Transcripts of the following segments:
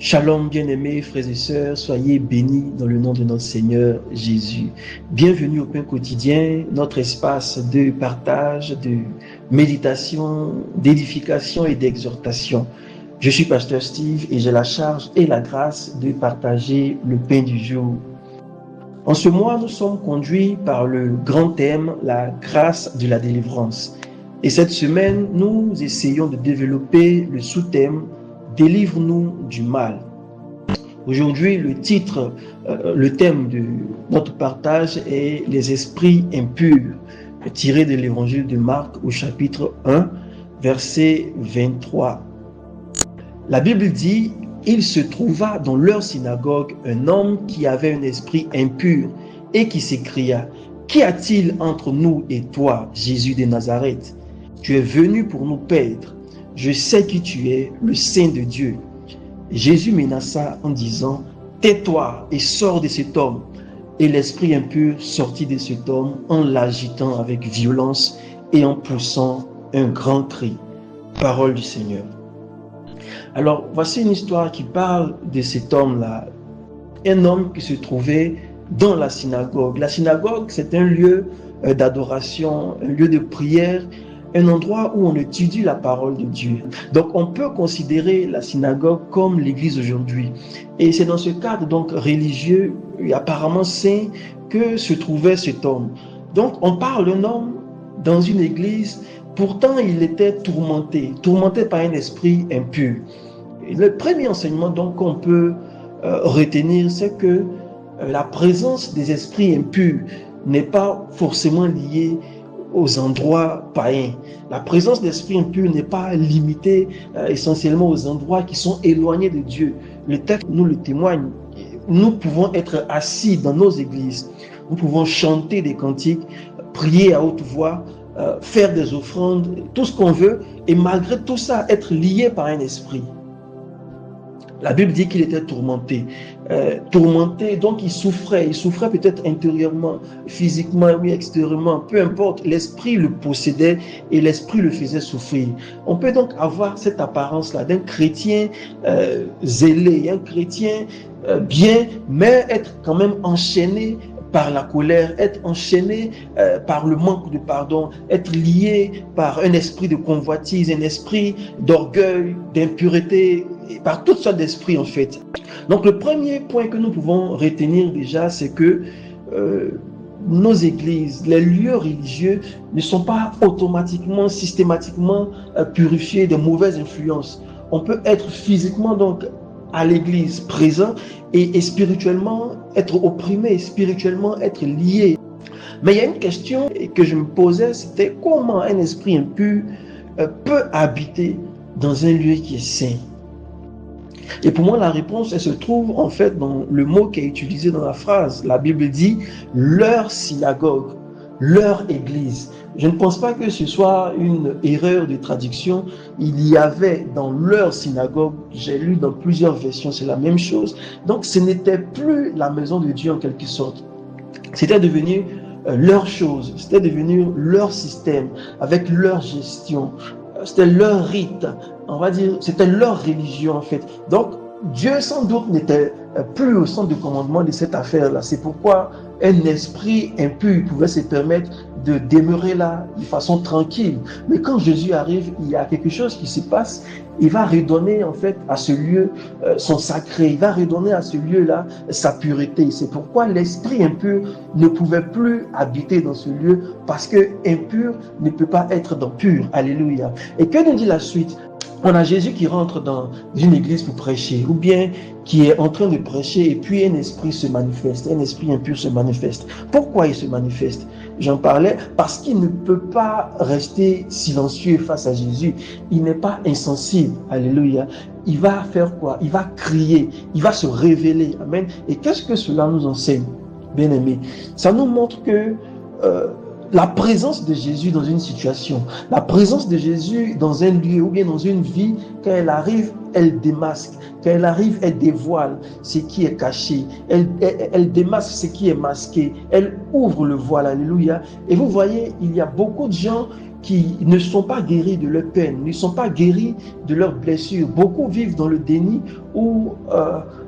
Shalom bien-aimés frères et sœurs, soyez bénis dans le nom de notre Seigneur Jésus. Bienvenue au Pain Quotidien, notre espace de partage, de méditation, d'édification et d'exhortation. Je suis Pasteur Steve et j'ai la charge et la grâce de partager le pain du jour. En ce mois, nous sommes conduits par le grand thème, la grâce de la délivrance. Et cette semaine, nous essayons de développer le sous-thème Délivre-nous du mal. Aujourd'hui, le thème de notre partage est les esprits impurs, tiré de l'évangile de Marc au chapitre 1, verset 23. La Bible dit, il se trouva dans leur synagogue un homme qui avait un esprit impur et qui s'écria, qu'y a-t-il entre nous et toi, Jésus de Nazareth? Tu es venu pour nous perdre. Je sais qui tu es, le Saint de Dieu. Jésus menaça en disant, tais-toi et sors de cet homme. Et l'esprit impur sortit de cet homme en l'agitant avec violence et en poussant un grand cri. Parole du Seigneur. Alors, voici une histoire qui parle de cet homme-là. Un homme qui se trouvait dans la synagogue. La synagogue, c'est un lieu d'adoration, un lieu de prière, un endroit où on étudie la parole de Dieu. Donc, on peut considérer la synagogue comme l'église aujourd'hui. Et c'est dans ce cadre donc religieux et apparemment saint que se trouvait cet homme. Donc, on parle d'un homme dans une église, pourtant il était tourmenté par un esprit impur. Et le premier enseignement donc qu'on peut retenir, c'est que la présence des esprits impurs n'est pas forcément liée aux endroits païens. La présence d'esprits impurs n'est pas limitée essentiellement aux endroits qui sont éloignés de Dieu. Le texte nous le témoigne. Nous pouvons être assis dans nos églises, nous pouvons chanter des cantiques, prier à haute voix, faire des offrandes, tout ce qu'on veut, et malgré tout ça, être lié par un esprit. La Bible dit qu'il était tourmenté. Donc il souffrait peut-être intérieurement, physiquement, oui, extérieurement, peu importe. L'esprit le possédait et l'esprit le faisait souffrir. On peut donc avoir cette apparence-là d'un chrétien zélé, un chrétien bien, mais être quand même enchaîné par la colère, être enchaîné par le manque de pardon, être lié par un esprit de convoitise, un esprit d'orgueil, d'impureté, par toutes sortes d'esprits en fait. Donc le premier point que nous pouvons retenir déjà, c'est que nos églises, les lieux religieux ne sont pas automatiquement, systématiquement purifiés de mauvaises influences. On peut être physiquement donc à l'église présent et spirituellement être opprimé, spirituellement être lié. Mais il y a une question que je me posais, c'était comment un esprit impur peut habiter dans un lieu qui est saint. Et pour moi, la réponse, elle se trouve en fait dans le mot qui est utilisé dans la phrase. La Bible dit « leur synagogue », leur église. Je ne pense pas que ce soit une erreur de traduction. Il y avait dans leur synagogue, j'ai lu dans plusieurs versions, c'est la même chose. Donc ce n'était plus la maison de Dieu en quelque sorte. C'était devenu leur chose, c'était devenu leur système, avec leur gestion. C'était leur rite, on va dire, c'était leur religion en fait. Donc Dieu sans doute n'était plus au centre du commandement de cette affaire-là. C'est pourquoi un esprit impur pouvait se permettre de demeurer là de façon tranquille. Mais quand Jésus arrive, il y a quelque chose qui se passe. Il va redonner en fait à ce lieu son sacré. Il va redonner à ce lieu-là sa pureté. C'est pourquoi l'esprit impur ne pouvait plus habiter dans ce lieu parce que impur ne peut pas être dans pur. Alléluia. Et que nous dit la suite? On a Jésus qui rentre dans une église pour prêcher, ou bien qui est en train de prêcher et puis un esprit se manifeste, un esprit impur se manifeste. Pourquoi il se manifeste? J'en parlais parce qu'il ne peut pas rester silencieux face à Jésus. Il n'est pas insensible. Alléluia. Il va faire quoi? Il va crier, il va se révéler. Amen. Et qu'est-ce que cela nous enseigne, bien-aimés? Ça nous montre que la présence de Jésus dans une situation, la présence de Jésus dans un lieu ou bien dans une vie, quand elle arrive, elle démasque. Quand elle arrive, elle dévoile ce qui est caché. Elle démasque ce qui est masqué. Elle ouvre le voile. Alléluia. Et vous voyez, il y a beaucoup de gens qui ne sont pas guéris de leur peine, ne sont pas guéris de leurs blessures. Beaucoup vivent dans le déni ou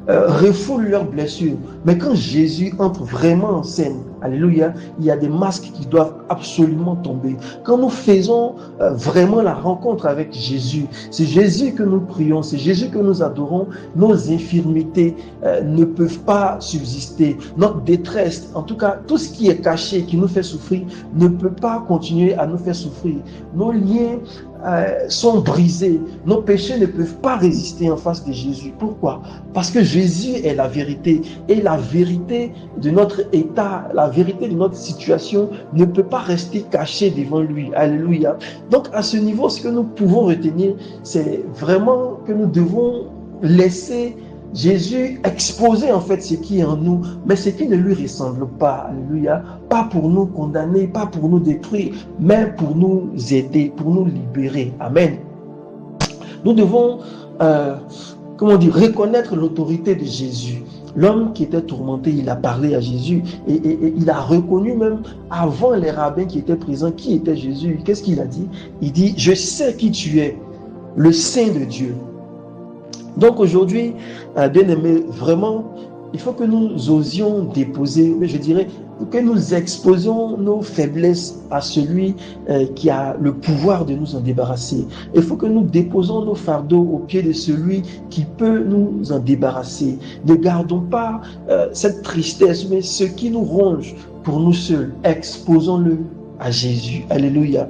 refoulent leurs blessures. Mais quand Jésus entre vraiment en scène, alléluia, il y a des masques qui doivent absolument tomber. Quand nous faisons vraiment la rencontre avec Jésus, c'est Jésus que nous prions, c'est Jésus que nous adorons, nos infirmités ne peuvent pas subsister. Notre détresse, en tout cas, tout ce qui est caché, qui nous fait souffrir, ne peut pas continuer à nous faire souffrir. Nos liens sont brisés. Nos péchés ne peuvent pas résister en face de Jésus. Pourquoi? Parce que Jésus est la vérité. Et la vérité de notre état, la vérité de notre situation ne peut pas rester cachée devant lui. Alléluia. Donc à ce niveau, ce que nous pouvons retenir, c'est vraiment que nous devons laisser Jésus exposer en fait ce qui est en nous, mais ce qui ne lui ressemble pas. Alléluia. Pas pour nous condamner, pas pour nous détruire, mais pour nous aider, pour nous libérer. Amen. Nous devons, reconnaître l'autorité de Jésus. L'homme qui était tourmenté, il a parlé à Jésus et il a reconnu même avant les rabbins qui étaient présents qui était Jésus. Qu'est-ce qu'il a dit? Il dit, je sais qui tu es, le Saint de Dieu. Donc aujourd'hui, bien aimé, vraiment, il faut que nous osions déposer, je dirais, que nous exposions nos faiblesses à celui qui a le pouvoir de nous en débarrasser. Il faut que nous déposons nos fardeaux aux pieds de celui qui peut nous en débarrasser. Ne gardons pas cette tristesse, mais ce qui nous ronge pour nous seuls. Exposons-le à Jésus. Alléluia.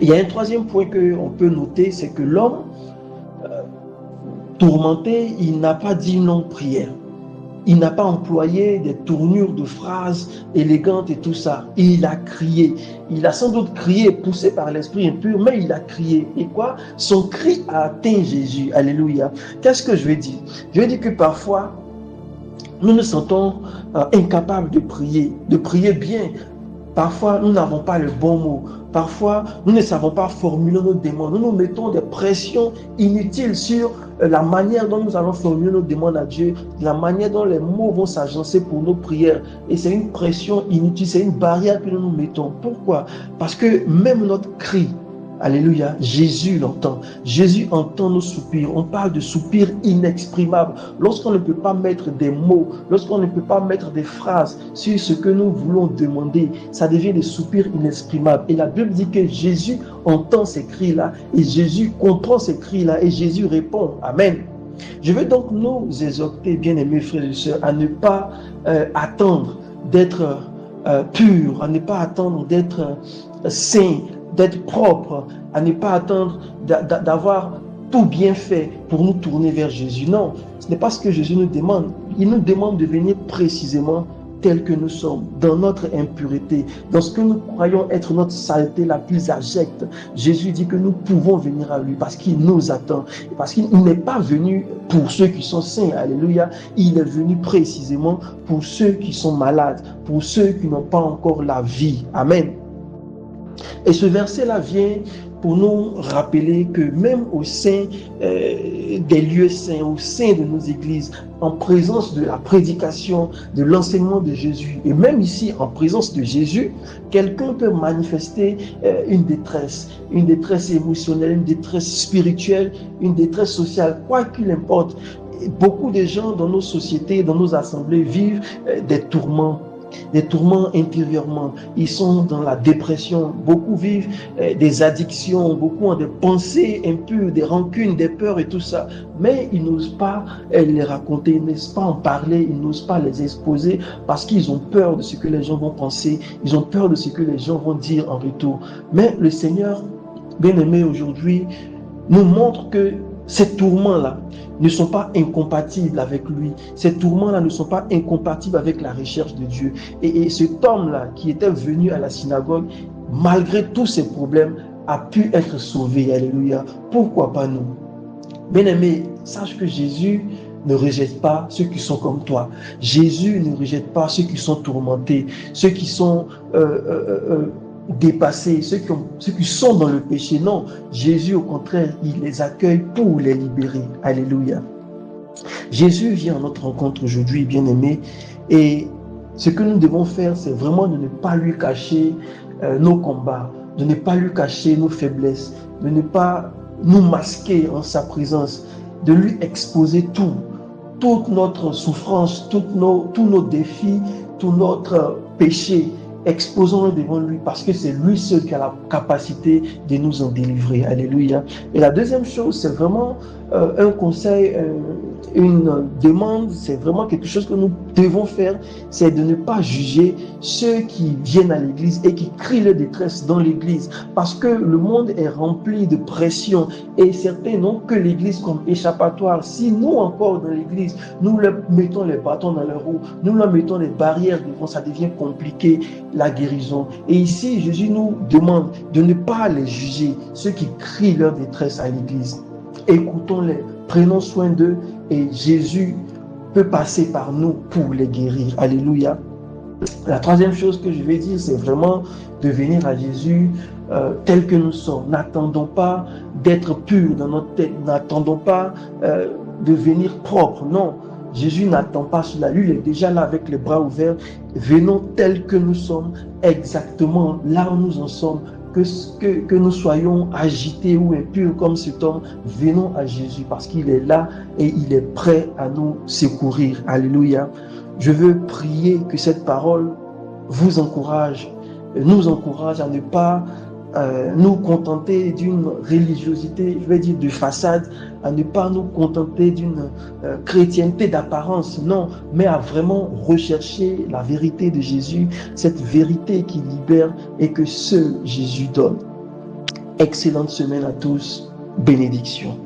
Il y a un troisième point qu'on peut noter, c'est que l'homme tourmenté, il n'a pas dit non prière. Il n'a pas employé des tournures de phrases élégantes et tout ça. Il a crié. Il a sans doute crié, poussé par l'esprit impur, mais il a crié. Et quoi? Son cri a atteint Jésus. Alléluia. Qu'est-ce que je veux dire? Je veux dire que parfois, nous nous sentons incapables de prier bien. Parfois, nous n'avons pas le bon mot. Parfois, nous ne savons pas formuler nos demandes. Nous nous mettons des pressions inutiles sur la manière dont nous allons formuler nos demandes à Dieu, la manière dont les mots vont s'agencer pour nos prières. Et c'est une pression inutile, c'est une barrière que nous nous mettons. Pourquoi? Parce que même notre cri, alléluia, Jésus l'entend. Jésus entend nos soupirs. On parle de soupirs inexprimables. Lorsqu'on ne peut pas mettre des mots, lorsqu'on ne peut pas mettre des phrases sur ce que nous voulons demander, ça devient des soupirs inexprimables. Et la Bible dit que Jésus entend ces cris-là et Jésus comprend ces cris-là et Jésus répond. Amen. Je veux donc nous exhorter, bien-aimés frères et sœurs, à ne pas attendre d'être purs, à ne pas attendre d'être saints, d'être propre, à ne pas attendre d'avoir tout bien fait pour nous tourner vers Jésus. Non, ce n'est pas ce que Jésus nous demande. Il nous demande de venir précisément tel que nous sommes, dans notre impureté, dans ce que nous croyons être notre saleté la plus abjecte. Jésus dit que nous pouvons venir à lui parce qu'il nous attend, parce qu'il n'est pas venu pour ceux qui sont saints, alléluia, il est venu précisément pour ceux qui sont malades, pour ceux qui n'ont pas encore la vie. Amen. Et ce verset-là vient pour nous rappeler que même au sein des lieux saints, au sein de nos églises, en présence de la prédication, de l'enseignement de Jésus, et même ici en présence de Jésus, quelqu'un peut manifester une détresse émotionnelle, une détresse spirituelle, une détresse sociale, quoi qu'il importe. Beaucoup de gens dans nos sociétés, dans nos assemblées vivent des tourments intérieurement. Ils sont dans la dépression. Beaucoup vivent des addictions. Beaucoup ont des pensées impures, des rancunes, des peurs et tout ça. Mais ils n'osent pas les raconter, ils n'osent pas en parler, ils n'osent pas les exposer parce qu'ils ont peur de ce que les gens vont penser. Ils ont peur de ce que les gens vont dire en retour. Mais le Seigneur, bien-aimé, aujourd'hui, nous montre que ces tourments-là ne sont pas incompatibles avec lui. Ces tourments-là ne sont pas incompatibles avec la recherche de Dieu. Et cet homme-là qui était venu à la synagogue, malgré tous ses problèmes, a pu être sauvé. Alléluia. Pourquoi pas nous? Bien-aimé, sache que Jésus ne rejette pas ceux qui sont comme toi. Jésus ne rejette pas ceux qui sont tourmentés, ceux qui sont dépassés, ceux qui sont dans le péché. Non, Jésus au contraire, il les accueille pour les libérer. Alléluia. Jésus vient à notre rencontre aujourd'hui, bien-aimé, et ce que nous devons faire, c'est vraiment de ne pas lui cacher nos combats, de ne pas lui cacher nos faiblesses, de ne pas nous masquer en sa présence, de lui exposer tout, toute notre souffrance, tous nos défis, tout notre péché. Exposons-le devant lui parce que c'est lui seul qui a la capacité de nous en délivrer. Alléluia. Et la deuxième chose, c'est vraiment un conseil, une demande, c'est vraiment quelque chose que nous devons faire, c'est de ne pas juger ceux qui viennent à l'église et qui crient leur détresse dans l'église, parce que le monde est rempli de pression et certains n'ont que l'église comme échappatoire. Si nous encore dans l'église, nous leur mettons les bâtons dans leurs roues, nous leur mettons les barrières devant, ça devient compliqué la guérison. Et ici, Jésus nous demande de ne pas les juger, ceux qui crient leur détresse à l'église. Écoutons-les, prenons soin d'eux et Jésus peut passer par nous pour les guérir. Alléluia. La troisième chose que je vais dire, c'est vraiment de venir à Jésus tel que nous sommes. N'attendons pas d'être purs dans notre tête, n'attendons pas de venir propre. Non, Jésus n'attend pas cela. Lui, il est déjà là avec les bras ouverts. Venons tels que nous sommes, exactement là où nous en sommes. Que nous soyons agités ou impurs comme cet homme, venons à Jésus parce qu'il est là et il est prêt à nous secourir. Alléluia. Je veux prier que cette parole vous encourage, nous encourage à ne pas nous contenter d'une religiosité, je vais dire de façade, à ne pas nous contenter d'une chrétienté d'apparence, non, mais à vraiment rechercher la vérité de Jésus, cette vérité qui libère et que seul Jésus donne. Excellente semaine à tous, bénédiction.